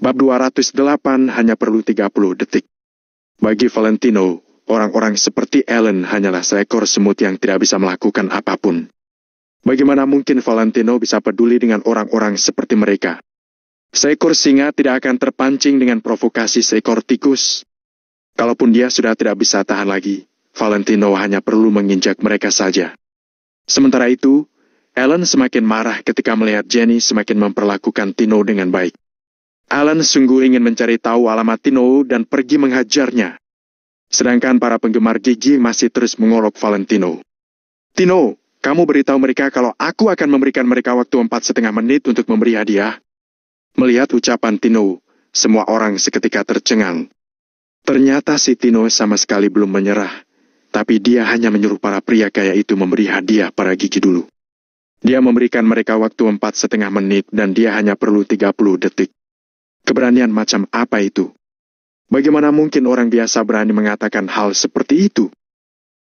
Bab 208 hanya perlu 30 detik. Bagi Valentino, orang-orang seperti Ellen hanyalah seekor semut yang tidak bisa melakukan apapun. Bagaimana mungkin Valentino bisa peduli dengan orang-orang seperti mereka? Seekor singa tidak akan terpancing dengan provokasi seekor tikus. Kalaupun dia sudah tidak bisa tahan lagi, Valentino hanya perlu menginjak mereka saja. Sementara itu, Ellen semakin marah ketika melihat Jenny semakin memperlakukan Tino dengan baik. Ellen sungguh ingin mencari tahu alamat Tino dan pergi menghajarnya. Sedangkan para penggemar Gigi masih terus mengolok Valentino. Tino, kamu beritahu mereka kalau aku akan memberikan mereka waktu 4,5 menit untuk memberi hadiah. Melihat ucapan Tino, semua orang seketika tercengang. Ternyata si Tino sama sekali belum menyerah, tapi dia hanya menyuruh para pria kaya itu memberi hadiah para Gigi dulu. Dia memberikan mereka waktu 4,5 menit dan dia hanya perlu 30 detik. Keberanian macam apa itu? Bagaimana mungkin orang biasa berani mengatakan hal seperti itu?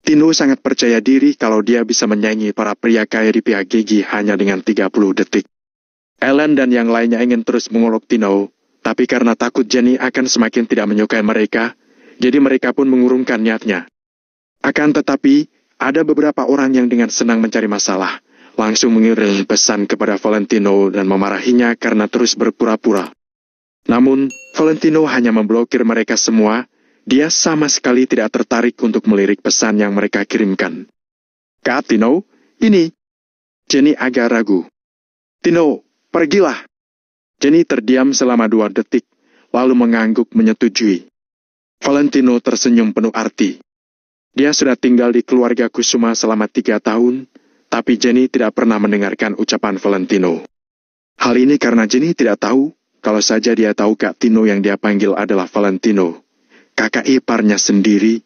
Tino sangat percaya diri kalau dia bisa menyaingi para pria kaya di pihak Gigi hanya dengan 30 detik. Ellen dan yang lainnya ingin terus mengolok Tino, tapi karena takut Jenny akan semakin tidak menyukai mereka, jadi mereka pun mengurungkan niatnya. Akan tetapi, ada beberapa orang yang dengan senang mencari masalah, langsung mengirim pesan kepada Valentino dan memarahinya karena terus berpura-pura. Namun, Valentino hanya memblokir mereka semua. Dia sama sekali tidak tertarik untuk melirik pesan yang mereka kirimkan. Kak Tino, ini. Jenny agak ragu. Tino, pergilah. Jenny terdiam selama 2 detik, lalu mengangguk menyetujui. Valentino tersenyum penuh arti. Dia sudah tinggal di keluarga Kusuma selama 3 tahun, tapi Jenny tidak pernah mendengarkan ucapan Valentino. Hal ini karena Jenny tidak tahu. Kalau saja dia tahu Kak Tino yang dia panggil adalah Valentino, kakak iparnya sendiri,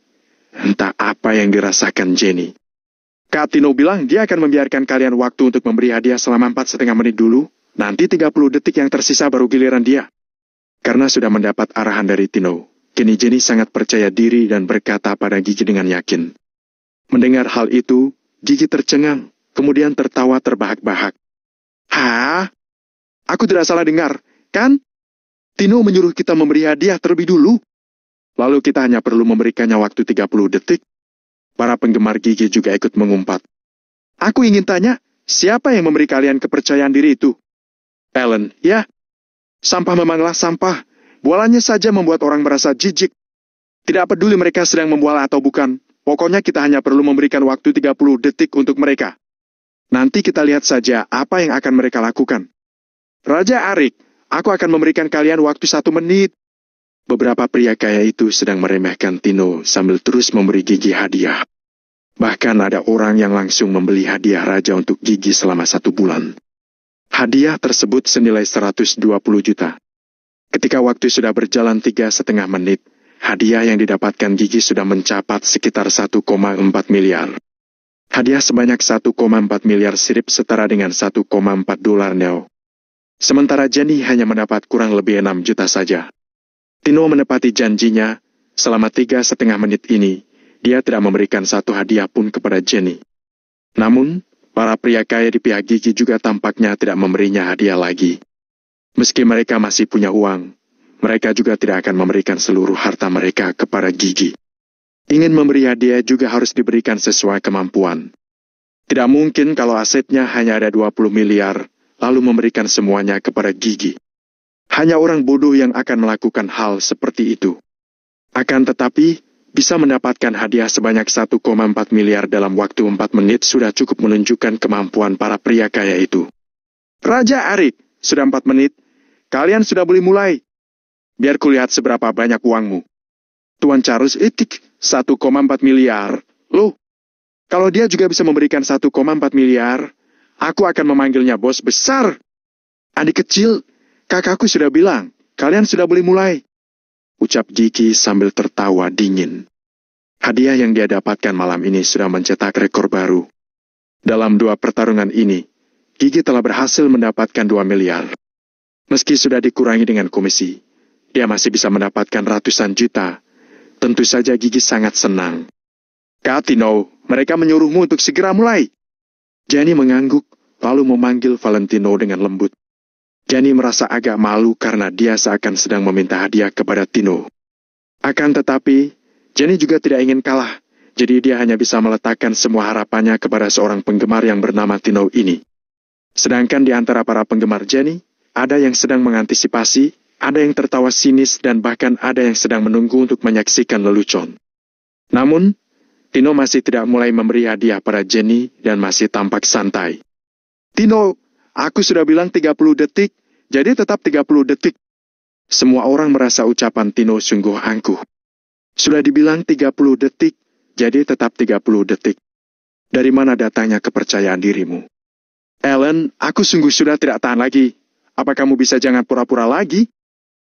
entah apa yang dirasakan Jenny. Kak Tino bilang dia akan membiarkan kalian waktu untuk memberi hadiah selama 4,5 menit dulu, nanti 30 detik yang tersisa baru giliran dia. Karena sudah mendapat arahan dari Tino, kini Jenny sangat percaya diri dan berkata pada Gigi dengan yakin. Mendengar hal itu, Gigi tercengang, kemudian tertawa terbahak-bahak. Hah? Aku tidak salah dengar. Kan? Tino menyuruh kita memberi hadiah terlebih dulu. Lalu kita hanya perlu memberikannya waktu 30 detik. Para penggemar Gigi juga ikut mengumpat. Aku ingin tanya, siapa yang memberi kalian kepercayaan diri itu? Ellen, ya. Sampah memanglah sampah. Bualannya saja membuat orang merasa jijik. Tidak peduli mereka sedang membual atau bukan. Pokoknya kita hanya perlu memberikan waktu 30 detik untuk mereka. Nanti kita lihat saja apa yang akan mereka lakukan. Raja Arik, aku akan memberikan kalian waktu 1 menit. Beberapa pria kaya itu sedang meremehkan Tino sambil terus memberi Gigi hadiah. Bahkan ada orang yang langsung membeli hadiah raja untuk Gigi selama 1 bulan. Hadiah tersebut senilai 120 juta. Ketika waktu sudah berjalan 3,5 menit, hadiah yang didapatkan Gigi sudah mencapai sekitar 1,4 miliar. Hadiah sebanyak 1,4 miliar sirip setara dengan 1,4 dolar neo. Sementara Jenny hanya mendapat kurang lebih 6 juta saja. Tino menepati janjinya, selama 3,5 menit ini, dia tidak memberikan 1 hadiah pun kepada Jenny. Namun, para pria kaya di pihak Gigi juga tampaknya tidak memberinya hadiah lagi. Meski mereka masih punya uang, mereka juga tidak akan memberikan seluruh harta mereka kepada Gigi. Ingin memberi hadiah juga harus diberikan sesuai kemampuan. Tidak mungkin kalau asetnya hanya ada 20 miliar, lalu memberikan semuanya kepada Gigi. Hanya orang bodoh yang akan melakukan hal seperti itu. Akan tetapi, bisa mendapatkan hadiah sebanyak 1,4 miliar dalam waktu 4 menit sudah cukup menunjukkan kemampuan para pria kaya itu. Raja Arik, sudah 4 menit. Kalian sudah boleh mulai. Biar kulihat seberapa banyak uangmu. Tuan Charles Itik, 1,4 miliar. Loh, kalau dia juga bisa memberikan 1,4 miliar, aku akan memanggilnya bos besar. Adik kecil, kakakku sudah bilang, kalian sudah boleh mulai. Ucap Gigi sambil tertawa dingin. Hadiah yang dia dapatkan malam ini sudah mencetak rekor baru. Dalam 2 pertarungan ini, Gigi telah berhasil mendapatkan 2 miliar. Meski sudah dikurangi dengan komisi, dia masih bisa mendapatkan ratusan juta. Tentu saja Gigi sangat senang. Kak Tino, mereka menyuruhmu untuk segera mulai. Jenny mengangguk, lalu memanggil Valentino dengan lembut. Jenny merasa agak malu karena dia seakan sedang meminta hadiah kepada Tino. Akan tetapi, Jenny juga tidak ingin kalah, jadi dia hanya bisa meletakkan semua harapannya kepada seorang penggemar yang bernama Tino ini. Sedangkan di antara para penggemar Jenny, ada yang sedang mengantisipasi, ada yang tertawa sinis, dan bahkan ada yang sedang menunggu untuk menyaksikan lelucon. Namun, Tino masih tidak mulai memberi hadiah pada Jenny dan masih tampak santai. Tino, aku sudah bilang 30 detik, jadi tetap 30 detik. Semua orang merasa ucapan Tino sungguh angkuh. Sudah dibilang 30 detik, jadi tetap 30 detik. Dari mana datangnya kepercayaan dirimu? Ellen, aku sungguh sudah tidak tahan lagi. Apa kamu bisa jangan pura-pura lagi?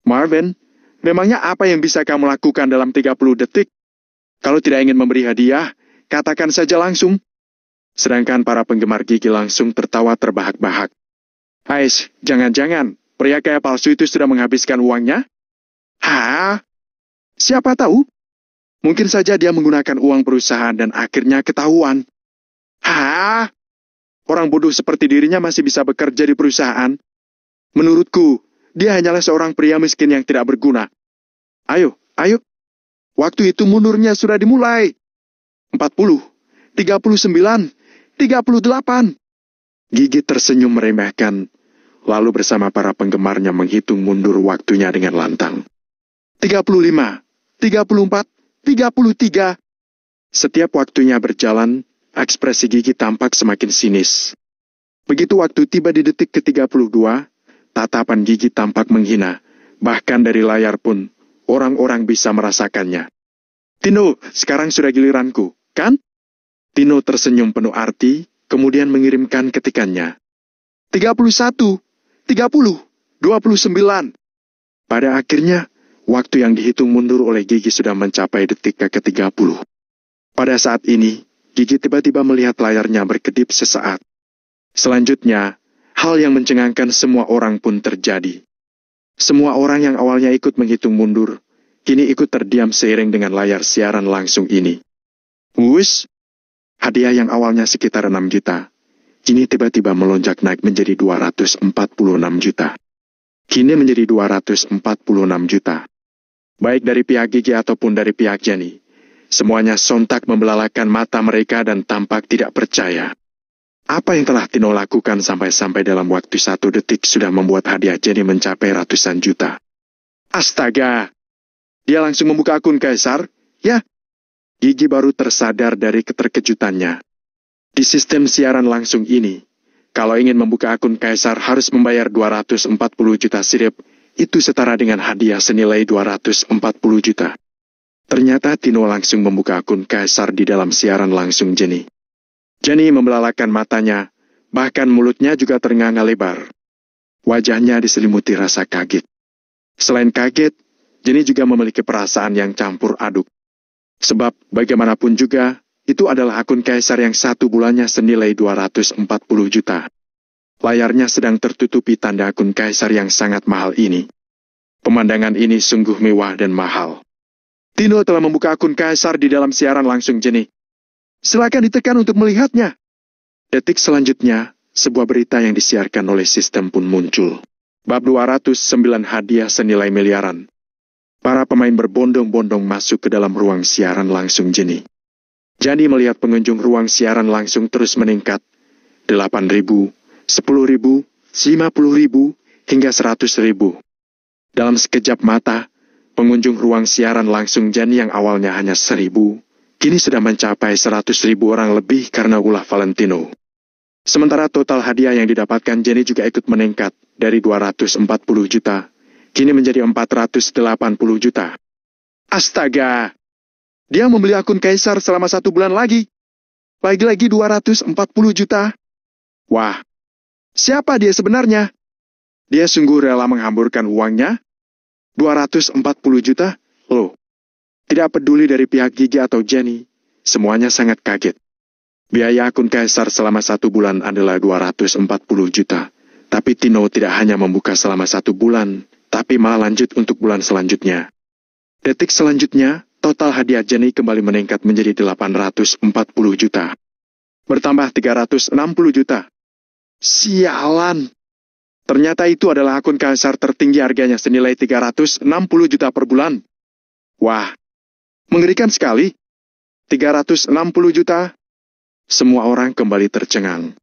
Marvin, memangnya apa yang bisa kamu lakukan dalam 30 detik? Kalau tidak ingin memberi hadiah, katakan saja langsung. Sedangkan para penggemar Gigi langsung tertawa terbahak-bahak. Ais, jangan-jangan pria kaya palsu itu sudah menghabiskan uangnya? Hah? Siapa tahu? Mungkin saja dia menggunakan uang perusahaan dan akhirnya ketahuan. Hah? Orang bodoh seperti dirinya masih bisa bekerja di perusahaan? Menurutku, dia hanyalah seorang pria miskin yang tidak berguna. Ayo. Waktu itu mundurnya sudah dimulai. 40, 39, 38. Gigi tersenyum meremehkan, lalu bersama para penggemarnya menghitung mundur waktunya dengan lantang. 35, 34, 33. Setiap waktunya berjalan, ekspresi Gigi tampak semakin sinis. Begitu waktu tiba di detik ke-32, tatapan Gigi tampak menghina, bahkan dari layar pun, orang-orang bisa merasakannya. Tino, sekarang sudah giliranku, kan? Tino tersenyum penuh arti, kemudian mengirimkan ketikannya. 31, 30, 29. Pada akhirnya, waktu yang dihitung mundur oleh Gigi sudah mencapai detik ke-30. Pada saat ini, Gigi tiba-tiba melihat layarnya berkedip sesaat. Selanjutnya, hal yang mencengangkan semua orang pun terjadi. Semua orang yang awalnya ikut menghitung mundur, kini ikut terdiam seiring dengan layar siaran langsung ini. Wush! Hadiah yang awalnya sekitar 6 juta, kini tiba-tiba melonjak naik menjadi 246 juta. Kini menjadi 246 juta. Baik dari pihak Gigi ataupun dari pihak Jenny, semuanya sontak membelalakan mata mereka dan tampak tidak percaya. Apa yang telah Tino lakukan sampai dalam waktu 1 detik sudah membuat hadiah Jenny mencapai ratusan juta. Astaga! Dia langsung membuka akun Kaisar, ya? Gigi baru tersadar dari keterkejutannya. Di sistem siaran langsung ini, kalau ingin membuka akun Kaisar harus membayar 240 juta sirip, itu setara dengan hadiah senilai 240 juta. Ternyata Tino langsung membuka akun Kaisar di dalam siaran langsung Jenny. Jenny membelalakan matanya, bahkan mulutnya juga ternganga lebar. Wajahnya diselimuti rasa kaget. Selain kaget, Jenny juga memiliki perasaan yang campur aduk. Sebab, bagaimanapun juga, itu adalah akun Kaisar yang 1 bulannya senilai 240 juta. Layarnya sedang tertutupi tanda akun Kaisar yang sangat mahal ini. Pemandangan ini sungguh mewah dan mahal. Tino telah membuka akun Kaisar di dalam siaran langsung Jenny. Silakan ditekan untuk melihatnya. Detik selanjutnya, sebuah berita yang disiarkan oleh sistem pun muncul. Bab 209 hadiah senilai miliaran. Para pemain berbondong-bondong masuk ke dalam ruang siaran langsung Jenny. Jenny melihat pengunjung ruang siaran langsung terus meningkat. 8.000, 10.000, 50.000, hingga 100.000. Dalam sekejap mata, pengunjung ruang siaran langsung Jenny yang awalnya hanya 1.000, kini sudah mencapai 100.000 orang lebih karena ulah Valentino. Sementara total hadiah yang didapatkan Jenny juga ikut meningkat dari 240 juta, kini menjadi 480 juta. Astaga! Dia membeli akun Kaisar selama 1 bulan lagi. Lagi-lagi 240 juta. Wah, siapa dia sebenarnya? Dia sungguh rela menghamburkan uangnya? 240 juta? Loh, tidak peduli dari pihak Gigi atau Jenny, semuanya sangat kaget. Biaya akun Kaisar selama 1 bulan adalah 240 juta. Tapi Tino tidak hanya membuka selama 1 bulan, tapi malah lanjut untuk bulan selanjutnya. Detik selanjutnya, total hadiah Jenny kembali meningkat menjadi 840 juta. Bertambah 360 juta. Sialan! Ternyata itu adalah akun Kaisar tertinggi, harganya senilai 360 juta per bulan. Wah, mengerikan sekali. 360 juta? Semua orang kembali tercengang.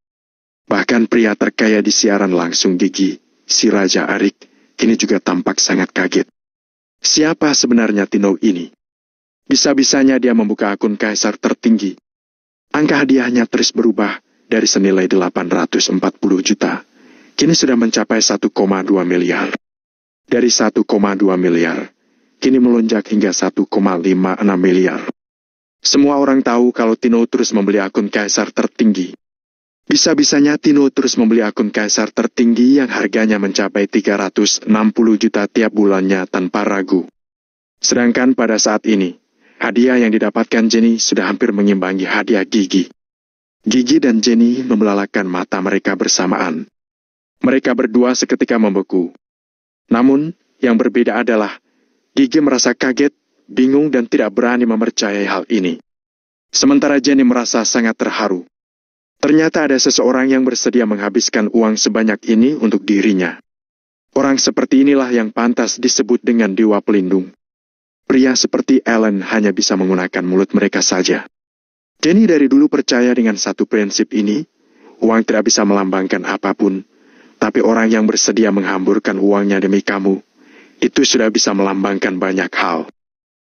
Bahkan pria terkaya di siaran langsung Gigi, si Raja Arik, kini juga tampak sangat kaget. Siapa sebenarnya Tino ini? Bisa-bisanya dia membuka akun Kaisar tertinggi. Angka hadiahnya terus berubah dari senilai 840 juta. Kini sudah mencapai 1,2 miliar. Dari 1,2 miliar, kini melonjak hingga 1,56 miliar. Semua orang tahu kalau Tino terus membeli akun Kaisar tertinggi. Bisa-bisanya Tino terus membeli akun Kaisar tertinggi yang harganya mencapai 360 juta tiap bulannya tanpa ragu. Sedangkan pada saat ini, hadiah yang didapatkan Jenny sudah hampir mengimbangi hadiah Gigi. Gigi dan Jenny membelalakan mata mereka bersamaan. Mereka berdua seketika membeku. Namun, yang berbeda adalah, Gigi merasa kaget, bingung dan tidak berani mempercayai hal ini. Sementara Jenny merasa sangat terharu. Ternyata ada seseorang yang bersedia menghabiskan uang sebanyak ini untuk dirinya. Orang seperti inilah yang pantas disebut dengan dewa pelindung. Pria seperti Ellen hanya bisa menggunakan mulut mereka saja. Jenny dari dulu percaya dengan satu prinsip ini, uang tidak bisa melambangkan apapun. Tapi orang yang bersedia menghamburkan uangnya demi kamu, itu sudah bisa melambangkan banyak hal.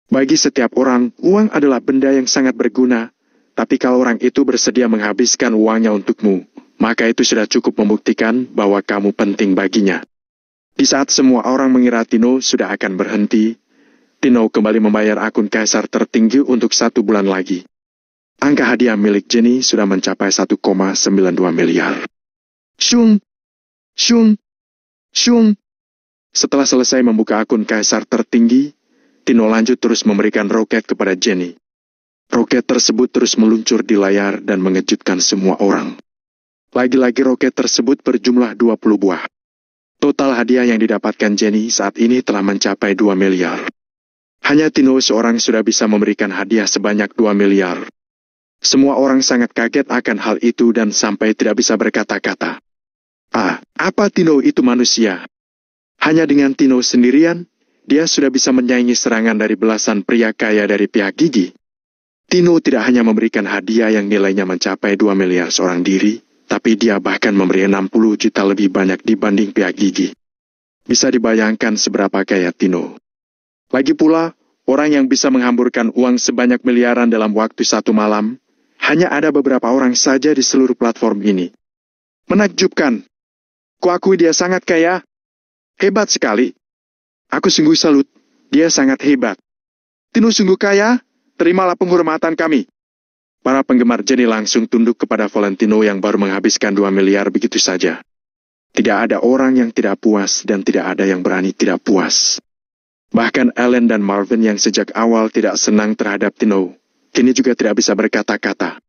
Bagi setiap orang, uang adalah benda yang sangat berguna. Tapi kalau orang itu bersedia menghabiskan uangnya untukmu, maka itu sudah cukup membuktikan bahwa kamu penting baginya. Di saat semua orang mengira Tino sudah akan berhenti, Tino kembali membayar akun Kaisar tertinggi untuk 1 bulan lagi. Angka hadiah milik Jenny sudah mencapai 1,92 miliar. Shung! Shung! Shung! Setelah selesai membuka akun Kaisar tertinggi, Tino lanjut terus memberikan roket kepada Jenny. Roket tersebut terus meluncur di layar dan mengejutkan semua orang. Lagi-lagi roket tersebut berjumlah 20 buah. Total hadiah yang didapatkan Jenny saat ini telah mencapai 2 miliar. Hanya Tino seorang sudah bisa memberikan hadiah sebanyak 2 miliar. Semua orang sangat kaget akan hal itu dan sampai tidak bisa berkata-kata. Apa Tino itu manusia? Hanya dengan Tino sendirian, dia sudah bisa menyaingi serangan dari belasan pria kaya dari pihak Gigi. Tino tidak hanya memberikan hadiah yang nilainya mencapai 2 miliar seorang diri, tapi dia bahkan memberi 60 juta lebih banyak dibanding pihak Gigi. Bisa dibayangkan seberapa kaya Tino. Lagi pula, orang yang bisa menghamburkan uang sebanyak miliaran dalam waktu 1 malam, hanya ada beberapa orang saja di seluruh platform ini. Menakjubkan. Kuakui dia sangat kaya. Hebat sekali. Aku sungguh salut. Dia sangat hebat. Tino sungguh kaya. Terimalah penghormatan kami. Para penggemar Jenny langsung tunduk kepada Valentino yang baru menghabiskan 2 miliar begitu saja. Tidak ada orang yang tidak puas dan tidak ada yang berani tidak puas. Bahkan Ellen dan Marvin yang sejak awal tidak senang terhadap Tino, kini juga tidak bisa berkata-kata.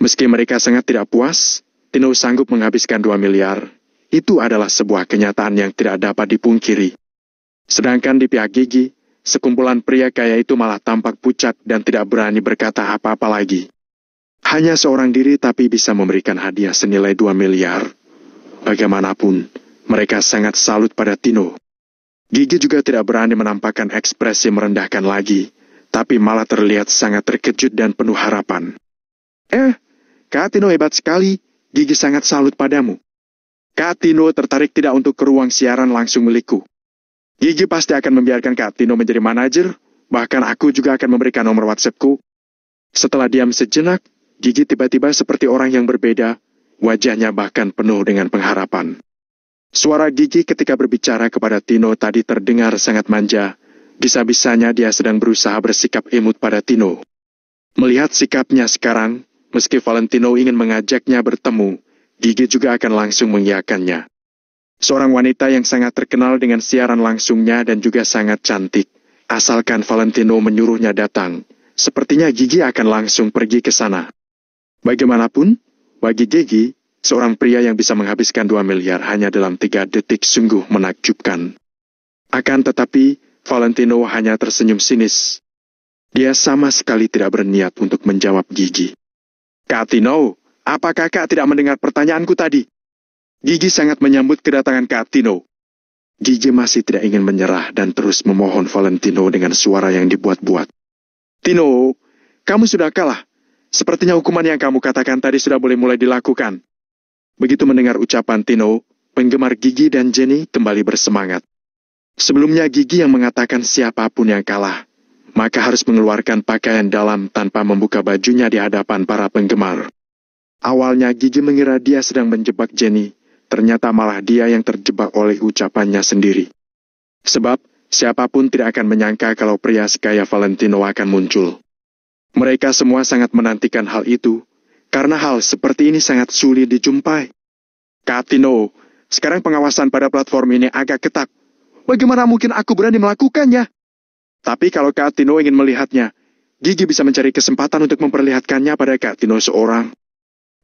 Meski mereka sangat tidak puas, Tino sanggup menghabiskan 2 miliar. Itu adalah sebuah kenyataan yang tidak dapat dipungkiri. Sedangkan di pihak Gigi, sekumpulan pria kaya itu malah tampak pucat dan tidak berani berkata apa-apa lagi. Hanya seorang diri tapi bisa memberikan hadiah senilai 2 miliar. Bagaimanapun, mereka sangat salut pada Tino. Gigi juga tidak berani menampakkan ekspresi merendahkan lagi, tapi malah terlihat sangat terkejut dan penuh harapan. Kak Tino hebat sekali, Gigi sangat salut padamu. Kak Tino tertarik tidak untuk ke ruang siaran langsung milikku. Gigi pasti akan membiarkan Kak Tino menjadi manajer, bahkan aku juga akan memberikan nomor WhatsAppku. Setelah diam sejenak, Gigi tiba-tiba seperti orang yang berbeda, wajahnya bahkan penuh dengan pengharapan. Suara Gigi ketika berbicara kepada Tino tadi terdengar sangat manja, bisa-bisanya dia sedang berusaha bersikap imut pada Tino. Melihat sikapnya sekarang, meski Valentino ingin mengajaknya bertemu, Gigi juga akan langsung mengiyakannya. Seorang wanita yang sangat terkenal dengan siaran langsungnya dan juga sangat cantik. Asalkan Valentino menyuruhnya datang, sepertinya Gigi akan langsung pergi ke sana. Bagaimanapun, bagi Gigi, seorang pria yang bisa menghabiskan 2 miliar hanya dalam 3 detik sungguh menakjubkan. Akan tetapi, Valentino hanya tersenyum sinis. Dia sama sekali tidak berniat untuk menjawab Gigi. Kak Tino, apakah Kak tidak mendengar pertanyaanku tadi? Gigi sangat menyambut kedatangan Kak Tino. Gigi masih tidak ingin menyerah dan terus memohon Valentino dengan suara yang dibuat-buat. Tino, kamu sudah kalah. Sepertinya hukuman yang kamu katakan tadi sudah boleh mulai dilakukan. Begitu mendengar ucapan Tino, penggemar Gigi dan Jenny kembali bersemangat. Sebelumnya Gigi yang mengatakan siapapun yang kalah, maka harus mengeluarkan pakaian dalam tanpa membuka bajunya di hadapan para penggemar. Awalnya Gigi mengira dia sedang menjebak Jenny, ternyata malah dia yang terjebak oleh ucapannya sendiri. Sebab, siapapun tidak akan menyangka kalau pria sekaya Valentino akan muncul. Mereka semua sangat menantikan hal itu, karena hal seperti ini sangat sulit dijumpai. Kak Tino, sekarang pengawasan pada platform ini agak ketat. Bagaimana mungkin aku berani melakukannya? Tapi kalau Kak Tino ingin melihatnya, Gigi bisa mencari kesempatan untuk memperlihatkannya pada Kak Tino seorang.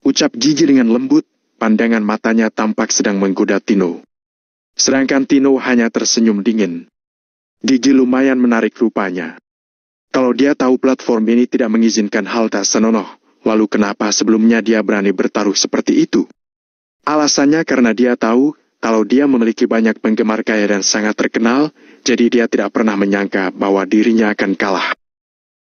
Ucap Gigi dengan lembut, pandangan matanya tampak sedang menggoda Tino. Sedangkan Tino hanya tersenyum dingin. Gigi lumayan menarik rupanya. Kalau dia tahu platform ini tidak mengizinkan hal tak senonoh, lalu kenapa sebelumnya dia berani bertaruh seperti itu? Alasannya karena dia tahu kalau dia memiliki banyak penggemar kaya dan sangat terkenal, jadi dia tidak pernah menyangka bahwa dirinya akan kalah.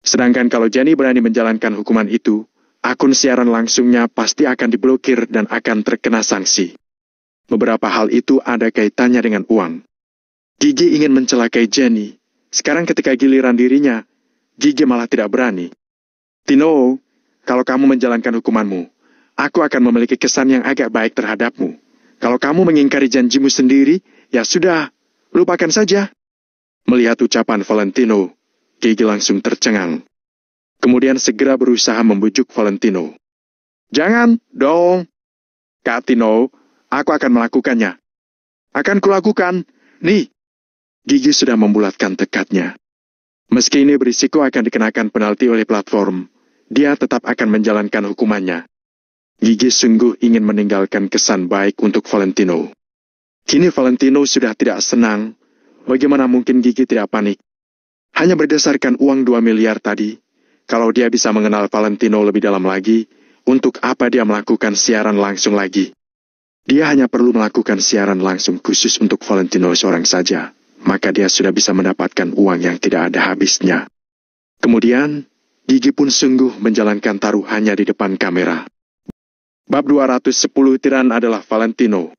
Sedangkan kalau Jenny berani menjalankan hukuman itu, akun siaran langsungnya pasti akan diblokir dan akan terkena sanksi. Beberapa hal itu ada kaitannya dengan uang. Gigi ingin mencelakai Jenny. Sekarang ketika giliran dirinya, Gigi malah tidak berani. Tino, kalau kamu menjalankan hukumanmu, aku akan memiliki kesan yang agak baik terhadapmu. Kalau kamu mengingkari janjimu sendiri, ya sudah, lupakan saja. Melihat ucapan Valentino, Gigi langsung tercengang. Kemudian segera berusaha membujuk Valentino. Jangan dong. Kak Tino, aku akan melakukannya. Akan kulakukan. Nih. Gigi sudah membulatkan tekadnya. Meski ini berisiko akan dikenakan penalti oleh platform, dia tetap akan menjalankan hukumannya. Gigi sungguh ingin meninggalkan kesan baik untuk Valentino. Kini Valentino sudah tidak senang. Bagaimana mungkin Gigi tidak panik? Hanya berdasarkan uang 2 miliar tadi, kalau dia bisa mengenal Valentino lebih dalam lagi, untuk apa dia melakukan siaran langsung lagi? Dia hanya perlu melakukan siaran langsung khusus untuk Valentino seorang saja, maka dia sudah bisa mendapatkan uang yang tidak ada habisnya. Kemudian, Gigi pun sungguh menjalankan taruhannya di depan kamera. Bab 210 Tiran adalah Valentino.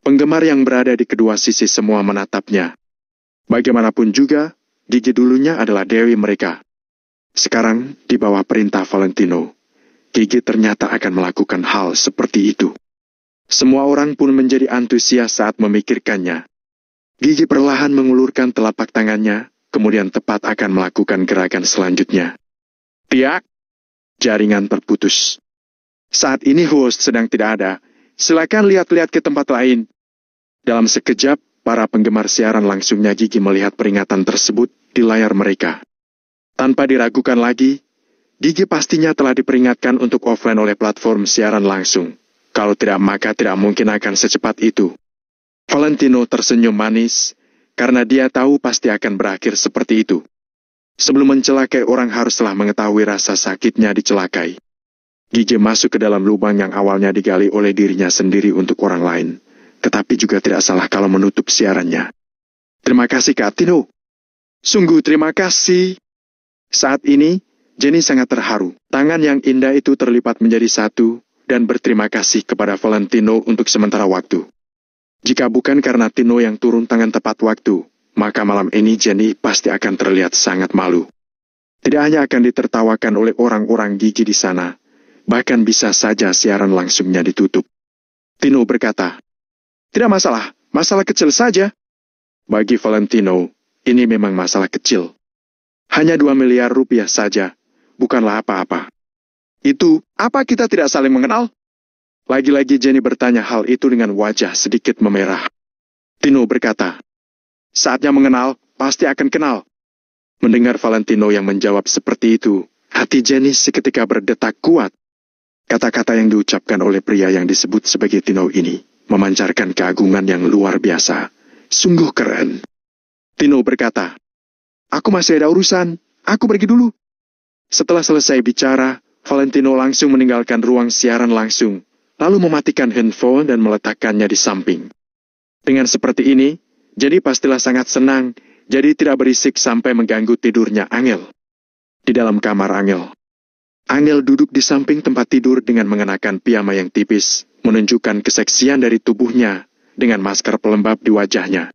Penggemar yang berada di kedua sisi semua menatapnya. Bagaimanapun juga, Gigi dulunya adalah dewi mereka. Sekarang, di bawah perintah Valentino, Gigi ternyata akan melakukan hal seperti itu. Semua orang pun menjadi antusias saat memikirkannya. Gigi perlahan mengulurkan telapak tangannya, kemudian tepat akan melakukan gerakan selanjutnya. Tiak! Jaringan terputus. Saat ini host sedang tidak ada. Silakan lihat-lihat ke tempat lain. Dalam sekejap, para penggemar siaran langsungnya Gigi melihat peringatan tersebut di layar mereka. Tanpa diragukan lagi, Gigi pastinya telah diperingatkan untuk offline oleh platform siaran langsung. Kalau tidak maka tidak mungkin akan secepat itu. Valentino tersenyum manis, karena dia tahu pasti akan berakhir seperti itu. Sebelum mencelakai orang haruslah mengetahui rasa sakitnya dicelakai. Gigi masuk ke dalam lubang yang awalnya digali oleh dirinya sendiri untuk orang lain. Tetapi juga tidak salah kalau menutup siarannya. Terima kasih Kak Tino. Sungguh terima kasih. Saat ini, Jenny sangat terharu. Tangan yang indah itu terlipat menjadi satu, dan berterima kasih kepada Valentino untuk sementara waktu. Jika bukan karena Tino yang turun tangan tepat waktu, maka malam ini Jenny pasti akan terlihat sangat malu. Tidak hanya akan ditertawakan oleh orang-orang Gigi di sana, bahkan bisa saja siaran langsungnya ditutup. Tino berkata, tidak masalah, masalah kecil saja. Bagi Valentino, ini memang masalah kecil. Hanya 2 miliar rupiah saja, bukanlah apa-apa. Itu, apa kita tidak saling mengenal? Lagi-lagi Jenny bertanya hal itu dengan wajah sedikit memerah. Tino berkata, saatnya mengenal, pasti akan kenal. Mendengar Valentino yang menjawab seperti itu, hati Jenny seketika berdetak kuat. Kata-kata yang diucapkan oleh pria yang disebut sebagai Tino ini memancarkan keagungan yang luar biasa. Sungguh keren. Tino berkata, aku masih ada urusan, aku pergi dulu. Setelah selesai bicara, Valentino langsung meninggalkan ruang siaran langsung, lalu mematikan handphone dan meletakkannya di samping. Dengan seperti ini, Jenny pastilah sangat senang, jadi tidak berisik sampai mengganggu tidurnya Angel. Di dalam kamar Angel, Angel duduk di samping tempat tidur dengan mengenakan piyama yang tipis, menunjukkan keseksian dari tubuhnya dengan masker pelembab di wajahnya.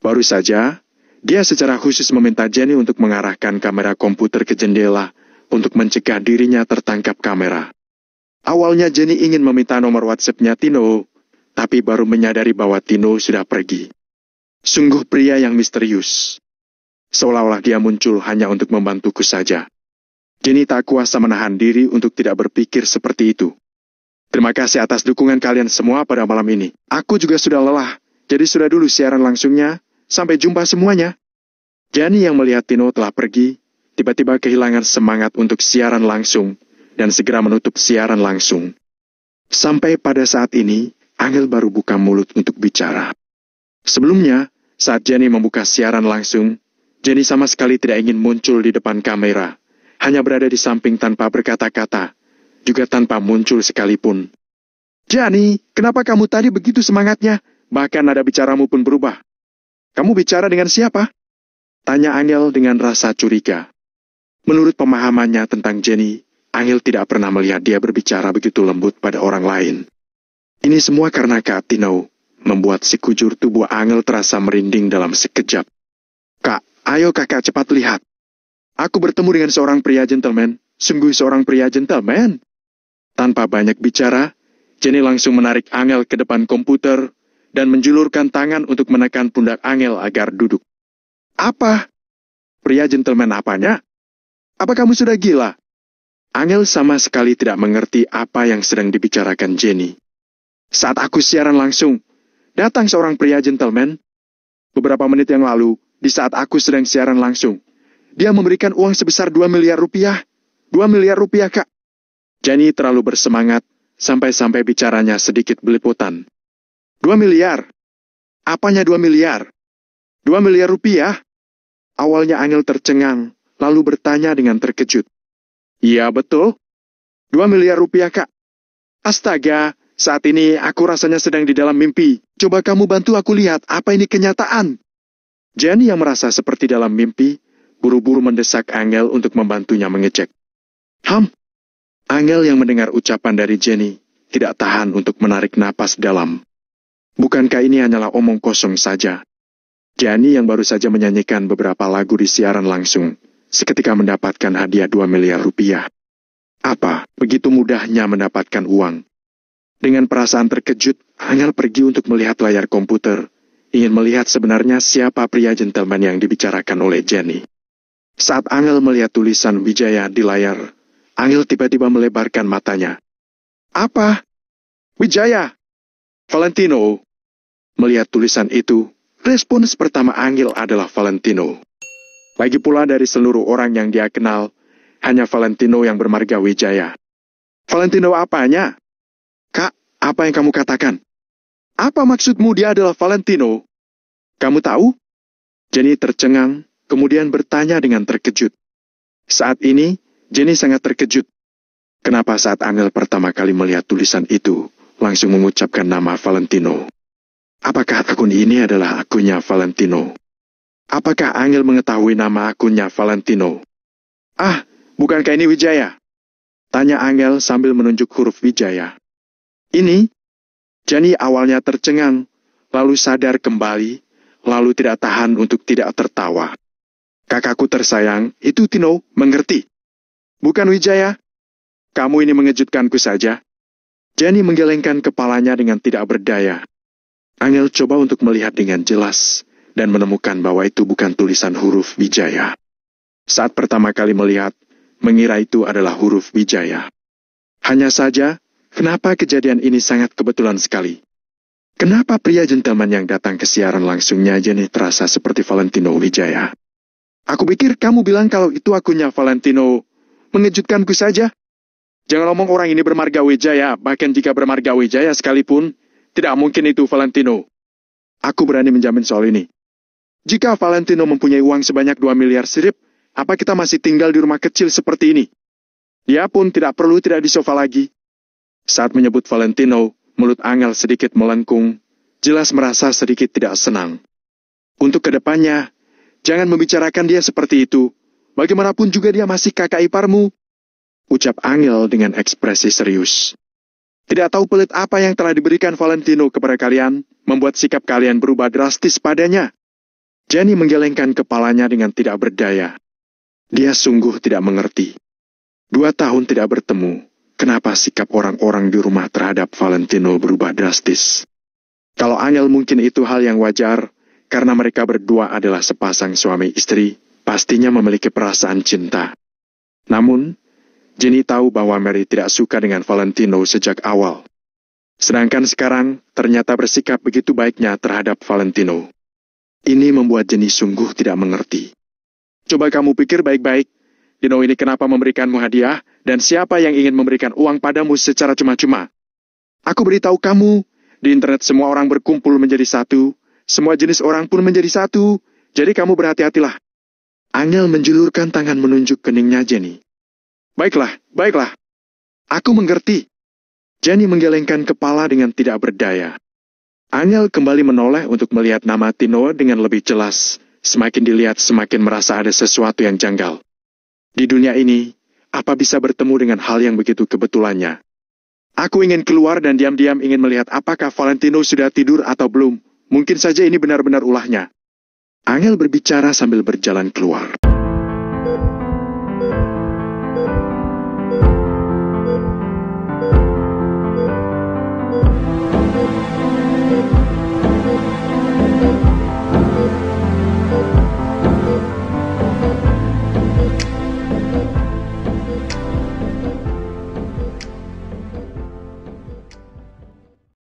Baru saja, dia secara khusus meminta Jenny untuk mengarahkan kamera komputer ke jendela untuk mencegah dirinya tertangkap kamera. Awalnya Jenny ingin meminta nomor WhatsApp-nya Tino, tapi baru menyadari bahwa Tino sudah pergi. Sungguh pria yang misterius. Seolah-olah dia muncul hanya untuk membantuku saja. Jenny tak kuasa menahan diri untuk tidak berpikir seperti itu. Terima kasih atas dukungan kalian semua pada malam ini. Aku juga sudah lelah, jadi sudah dulu siaran langsungnya. Sampai jumpa semuanya. Jenny yang melihat Tino telah pergi, tiba-tiba kehilangan semangat untuk siaran langsung, dan segera menutup siaran langsung. Sampai pada saat ini, Angel baru buka mulut untuk bicara. Sebelumnya, saat Jenny membuka siaran langsung, Jenny sama sekali tidak ingin muncul di depan kamera. Hanya berada di samping tanpa berkata-kata, juga tanpa muncul sekalipun. Jenny, kenapa kamu tadi begitu semangatnya? Bahkan nada bicaramu pun berubah. Kamu bicara dengan siapa? Tanya Angel dengan rasa curiga. Menurut pemahamannya tentang Jenny, Angel tidak pernah melihat dia berbicara begitu lembut pada orang lain. Ini semua karena Kak Tino, membuat sekujur tubuh Angel terasa merinding dalam sekejap. Kak, ayo kakak cepat lihat. Aku bertemu dengan seorang pria gentleman, sungguh seorang pria gentleman. Tanpa banyak bicara, Jenny langsung menarik Angel ke depan komputer dan menjulurkan tangan untuk menekan pundak Angel agar duduk. Apa? Pria gentleman apanya? Apa kamu sudah gila? Angel sama sekali tidak mengerti apa yang sedang dibicarakan Jenny. Saat aku siaran langsung, datang seorang pria gentleman. Beberapa menit yang lalu, di saat aku sedang siaran langsung, dia memberikan uang sebesar 2 miliar rupiah. 2 miliar rupiah, Kak. Jenny terlalu bersemangat, sampai-sampai bicaranya sedikit belepotan. 2 miliar? Apanya 2 miliar? 2 miliar rupiah? Awalnya Angel tercengang, lalu bertanya dengan terkejut. Iya betul. 2 miliar rupiah, Kak. Astaga, saat ini aku rasanya sedang di dalam mimpi. Coba kamu bantu aku lihat apa ini kenyataan. Jenny yang merasa seperti dalam mimpi, buru-buru mendesak Angel untuk membantunya mengecek. Angel yang mendengar ucapan dari Jenny, tidak tahan untuk menarik napas dalam. Bukankah ini hanyalah omong kosong saja? Jenny yang baru saja menyanyikan beberapa lagu di siaran langsung, seketika mendapatkan hadiah 2 miliar rupiah. Apa, begitu mudahnya mendapatkan uang? Dengan perasaan terkejut, Angel pergi untuk melihat layar komputer, ingin melihat sebenarnya siapa pria gentleman yang dibicarakan oleh Jenny. Saat Angel melihat tulisan Wijaya di layar, Angel tiba-tiba melebarkan matanya. Apa? Wijaya? Valentino? Melihat tulisan itu, respons pertama Angel adalah Valentino. Lagi pula dari seluruh orang yang dia kenal, hanya Valentino yang bermarga Wijaya. Valentino apanya? Kak, apa yang kamu katakan? Apa maksudmu dia adalah Valentino? Kamu tahu? Jenny tercengang, kemudian bertanya dengan terkejut. Saat ini, Jenny sangat terkejut. Kenapa saat Angel pertama kali melihat tulisan itu, langsung mengucapkan nama Valentino? Apakah akun ini adalah akunnya Valentino? Apakah Angel mengetahui nama akunnya Valentino? Ah, bukankah ini Wijaya? Tanya Angel sambil menunjuk huruf Wijaya. Ini? Jenny awalnya tercengang, lalu sadar kembali, lalu tidak tahan untuk tidak tertawa. Kakakku tersayang, itu Tino, mengerti? Bukan Wijaya? Kamu ini mengejutkanku saja. Jenny menggelengkan kepalanya dengan tidak berdaya. Angel coba untuk melihat dengan jelas, dan menemukan bahwa itu bukan tulisan huruf Wijaya. Saat pertama kali melihat, mengira itu adalah huruf Wijaya. Hanya saja, kenapa kejadian ini sangat kebetulan sekali? Kenapa pria gentleman yang datang ke siaran langsungnya Jenny terasa seperti Valentino Wijaya? Aku pikir kamu bilang kalau itu akunnya Valentino. Mengejutkanku saja. Jangan ngomong orang ini bermarga Wijaya, bahkan jika bermarga Wijaya sekalipun, tidak mungkin itu Valentino. Aku berani menjamin soal ini. Jika Valentino mempunyai uang sebanyak 2 miliar sirip, apa kita masih tinggal di rumah kecil seperti ini? Dia pun tidak perlu tidak di sofa lagi. Saat menyebut Valentino, mulut Angel sedikit melengkung, jelas merasa sedikit tidak senang. Untuk kedepannya, jangan membicarakan dia seperti itu. Bagaimanapun juga dia masih kakak iparmu, ucap Angel dengan ekspresi serius. Tidak tahu pelit apa yang telah diberikan Valentino kepada kalian, membuat sikap kalian berubah drastis padanya. Jenny menggelengkan kepalanya dengan tidak berdaya. Dia sungguh tidak mengerti. 2 tahun tidak bertemu, kenapa sikap orang-orang di rumah terhadap Valentino berubah drastis? Kalau Angel mungkin itu hal yang wajar, karena mereka berdua adalah sepasang suami istri, pastinya memiliki perasaan cinta. Namun, Jenny tahu bahwa Mary tidak suka dengan Valentino sejak awal. Sedangkan sekarang, ternyata bersikap begitu baiknya terhadap Valentino. Ini membuat Jenny sungguh tidak mengerti. Coba kamu pikir baik-baik, Dino ini kenapa memberikanmu hadiah, dan siapa yang ingin memberikan uang padamu secara cuma-cuma? Aku beritahu kamu, di internet semua orang berkumpul menjadi satu, semua jenis orang pun menjadi satu, jadi kamu berhati-hatilah. Angel menjulurkan tangan menunjuk keningnya Jenny. Baiklah, baiklah. Aku mengerti. Jenny menggelengkan kepala dengan tidak berdaya. Angel kembali menoleh untuk melihat nama Tino dengan lebih jelas. Semakin dilihat semakin merasa ada sesuatu yang janggal. Di dunia ini, apa bisa bertemu dengan hal yang begitu kebetulannya? Aku ingin keluar dan diam-diam ingin melihat apakah Valentino sudah tidur atau belum. Mungkin saja ini benar-benar ulahnya. Angel berbicara sambil berjalan keluar.